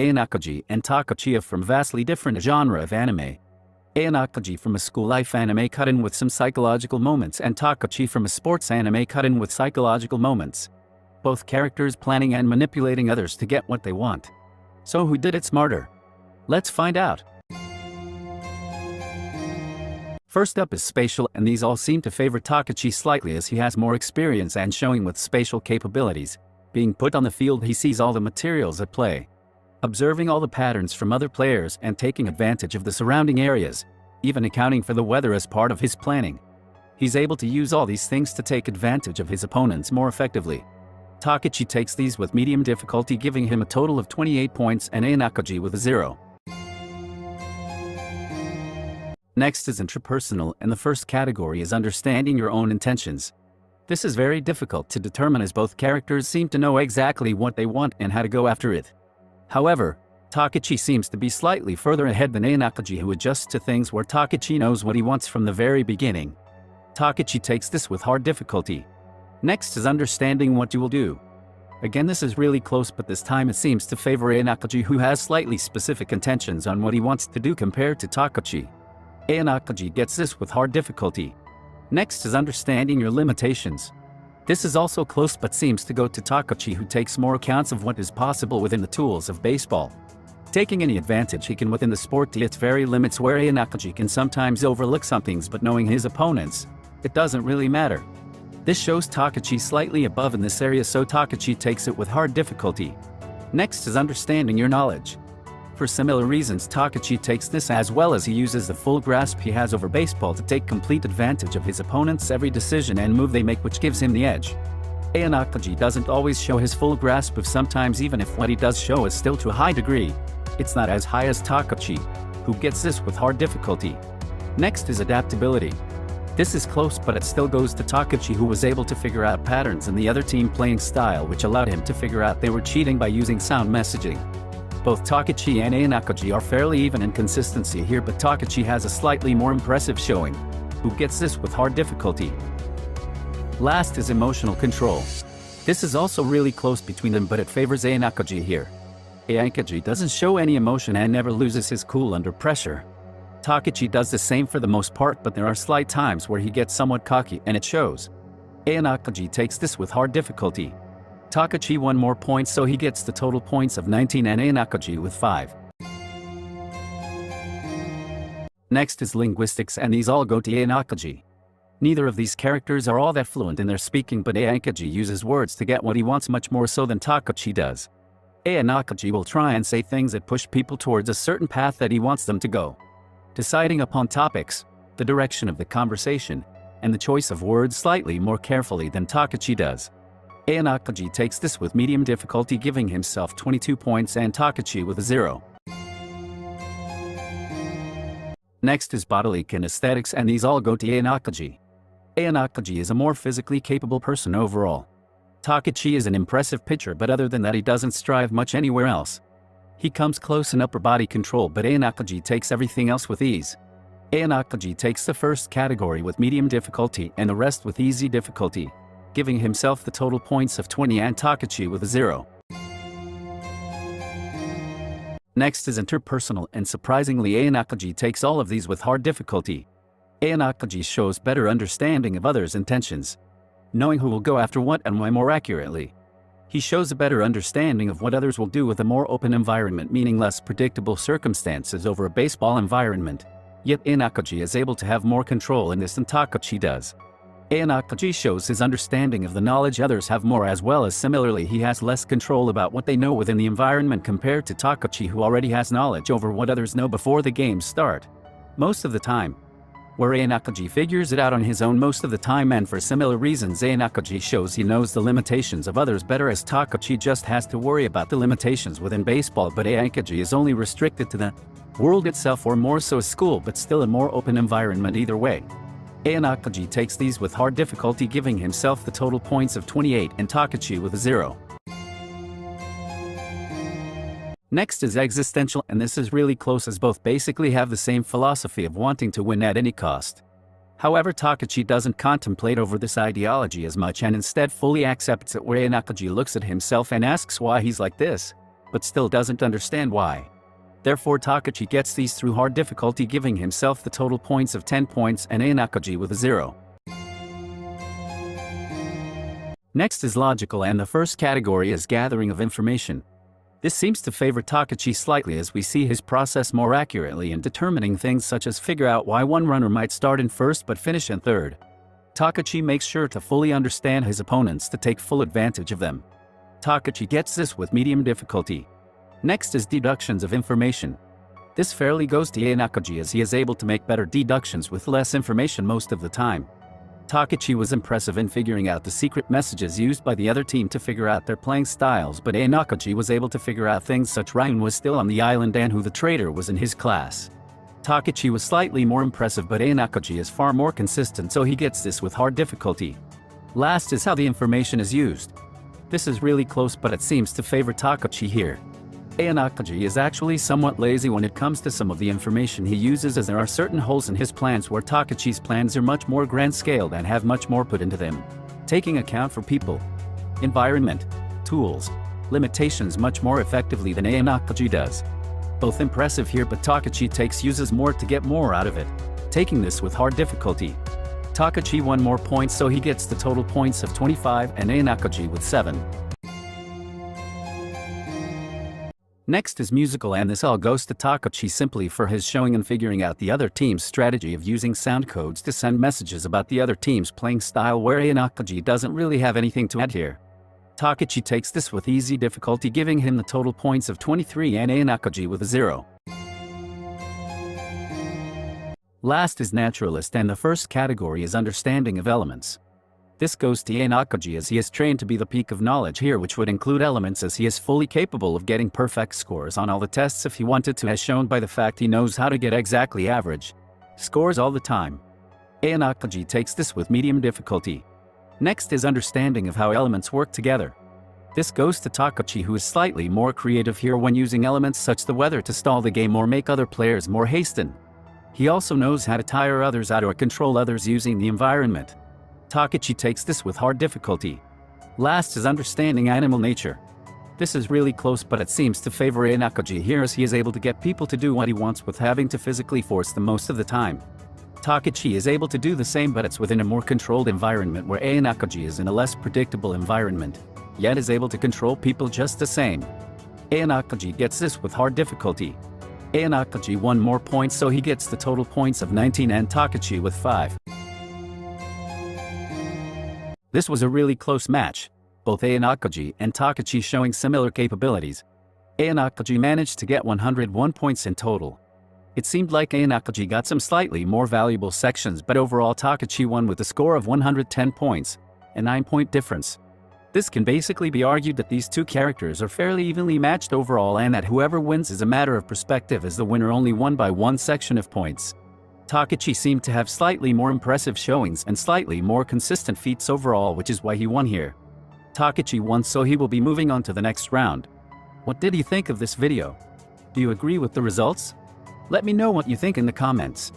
Ayanokoji and Tokuchi are from vastly different genre of anime. Ayanokoji from a school life anime cut in with some psychological moments, and Tokuchi from a sports anime cut in with psychological moments. Both characters planning and manipulating others to get what they want. So who did it smarter? Let's find out. First up is Spatial, and these all seem to favor Tokuchi slightly as he has more experience and showing with spatial capabilities. Being put on the field, he sees all the materials at play, observing all the patterns from other players and taking advantage of the surrounding areas, even accounting for the weather as part of his planning. He's able to use all these things to take advantage of his opponents more effectively. Tokuchi takes these with medium difficulty, giving him a total of 28 points, and Ayanokoji with a 0. Next is Interpersonal, and the first category is understanding your own intentions. This is very difficult to determine as both characters seem to know exactly what they want and how to go after it. However, Tokuchi seems to be slightly further ahead than Ayanokoji, who adjusts to things where Tokuchi knows what he wants from the very beginning. Tokuchi takes this with hard difficulty. Next is understanding what you will do. Again, this is really close, but this time it seems to favor Ayanokoji, who has slightly specific intentions on what he wants to do compared to Tokuchi. Ayanokoji gets this with hard difficulty. Next is understanding your limitations. This is also close but seems to go to Tokuchi, who takes more accounts of what is possible within the tools of baseball. Taking any advantage he can within the sport to its very limits, where Ayanokoji can sometimes overlook some things, but knowing his opponents, it doesn't really matter. This shows Tokuchi slightly above in this area, so Tokuchi takes it with hard difficulty. Next is understanding your knowledge. For similar reasons, Tokuchi takes this, as well as he uses the full grasp he has over baseball to take complete advantage of his opponent's every decision and move they make, which gives him the edge. Ayanokoji doesn't always show his full grasp of sometimes, even if what he does show is still to a high degree. It's not as high as Tokuchi, who gets this with hard difficulty. Next is adaptability. This is close, but it still goes to Tokuchi, who was able to figure out patterns in the other team playing style, which allowed him to figure out they were cheating by using sound messaging. Both Tokuchi and Ayanokoji are fairly even in consistency here, but Tokuchi has a slightly more impressive showing, who gets this with hard difficulty. Last is emotional control. This is also really close between them, but it favors Ayanokoji here. Ayanokoji doesn't show any emotion and never loses his cool under pressure. Tokuchi does the same for the most part, but there are slight times where he gets somewhat cocky, and it shows. Ayanokoji takes this with hard difficulty. Tokuchi won more points, so he gets the total points of 19 and Ayanokoji with 5. Next is Linguistics, and these all go to Ayanokoji. Neither of these characters are all that fluent in their speaking, but Ayanokoji uses words to get what he wants much more so than Tokuchi does. Ayanokoji will try and say things that push people towards a certain path that he wants them to go, deciding upon topics, the direction of the conversation, and the choice of words slightly more carefully than Tokuchi does. Ayanokoji takes this with medium difficulty, giving himself 22 points, and Tokuchi with a 0. Next is bodily kinesthetics, and these all go to Ayanokoji. Ayanokoji is a more physically capable person overall. Tokuchi is an impressive pitcher, but other than that he doesn't strive much anywhere else. He comes close in upper body control, but Ayanokoji takes everything else with ease. Ayanokoji takes the first category with medium difficulty and the rest with easy difficulty, giving himself the total points of 20 and Tokuchi with a 0. Next is Interpersonal, and surprisingly Ayanokoji takes all of these with hard difficulty. Ayanokoji shows better understanding of others' intentions, knowing who will go after what and why more accurately. He shows a better understanding of what others will do with a more open environment, meaning less predictable circumstances over a baseball environment. Yet Ayanokoji is able to have more control in this than Tokuchi does. Ayanokoji shows his understanding of the knowledge others have more, as well as similarly he has less control about what they know within the environment compared to Tokuchi, who already has knowledge over what others know before the games start. Most of the time. Where Ayanokoji figures it out on his own most of the time, and for similar reasons Ayanokoji shows he knows the limitations of others better, as Tokuchi just has to worry about the limitations within baseball, but Ayanokoji is only restricted to the world itself, or more so a school, but still a more open environment either way. Ayanokoji takes these with hard difficulty, giving himself the total points of 28 and Tokuchi with a 0. Next is Existential, and this is really close as both basically have the same philosophy of wanting to win at any cost. However, Tokuchi doesn't contemplate over this ideology as much and instead fully accepts it, where Ayanokoji looks at himself and asks why he's like this. but still doesn't understand why. Therefore Tokuchi gets these through hard difficulty, giving himself the total points of 10 points and Ayanokoji with a 0. Next is logical, and the first category is gathering of information. This seems to favor Tokuchi slightly, as we see his process more accurately in determining things such as figure out why one runner might start in first but finish in third. Tokuchi makes sure to fully understand his opponents to take full advantage of them. Tokuchi gets this with medium difficulty. Next is deductions of information. This fairly goes to Ayanokoji, as he is able to make better deductions with less information most of the time. Tokuchi was impressive in figuring out the secret messages used by the other team to figure out their playing styles, but Ayanokoji was able to figure out things such Ryan was still on the island and who the traitor was in his class. Tokuchi was slightly more impressive, but Ayanokoji is far more consistent, so he gets this with hard difficulty. Last is how the information is used. This is really close, but it seems to favor Tokuchi here. Ayanokoji is actually somewhat lazy when it comes to some of the information he uses, as there are certain holes in his plans where Tokuchi's plans are much more grand-scaled and have much more put into them, taking account for people, environment, tools, limitations much more effectively than Ayanokoji does. Both impressive here, but Tokuchi uses more to get more out of it, taking this with hard difficulty. Tokuchi won more points, so he gets the total points of 25 and Ayanokoji with 7. Next is musical, and this all goes to Tokuchi simply for his showing and figuring out the other team's strategy of using sound codes to send messages about the other team's playing style, where Ayanokoji doesn't really have anything to add here. Tokuchi takes this with easy difficulty, giving him the total points of 23 and Ayanokoji with a 0. Last is Naturalist, and the first category is understanding of elements. This goes to Ayanokoji, as he is trained to be the peak of knowledge here, which would include elements, as he is fully capable of getting perfect scores on all the tests if he wanted to, as shown by the fact he knows how to get exactly average scores all the time. Ayanokoji takes this with medium difficulty. Next is understanding of how elements work together. This goes to Tokuchi, who is slightly more creative here when using elements such the weather to stall the game or make other players more hasten. He also knows how to tire others out or control others using the environment. Tokuchi takes this with hard difficulty. Last is understanding animal nature. This is really close, but it seems to favor Ayanokoji here, as he is able to get people to do what he wants with having to physically force them most of the time. Tokuchi is able to do the same, but it's within a more controlled environment, where Ayanokoji is in a less predictable environment, yet is able to control people just the same. Ayanokoji gets this with hard difficulty. Ayanokoji won more points, so he gets the total points of 19 and Tokuchi with 5. This was a really close match, both Ayanokoji and Tokuchi showing similar capabilities. Ayanokoji managed to get 101 points in total. It seemed like Ayanokoji got some slightly more valuable sections, but overall Tokuchi won with a score of 110 points, a 9-point difference. This can basically be argued that these two characters are fairly evenly matched overall, and that whoever wins is a matter of perspective, as the winner only won by one section of points. Tokuchi seemed to have slightly more impressive showings and slightly more consistent feats overall, which is why he won here. Tokuchi won, so he will be moving on to the next round. What did you think of this video? Do you agree with the results? Let me know what you think in the comments.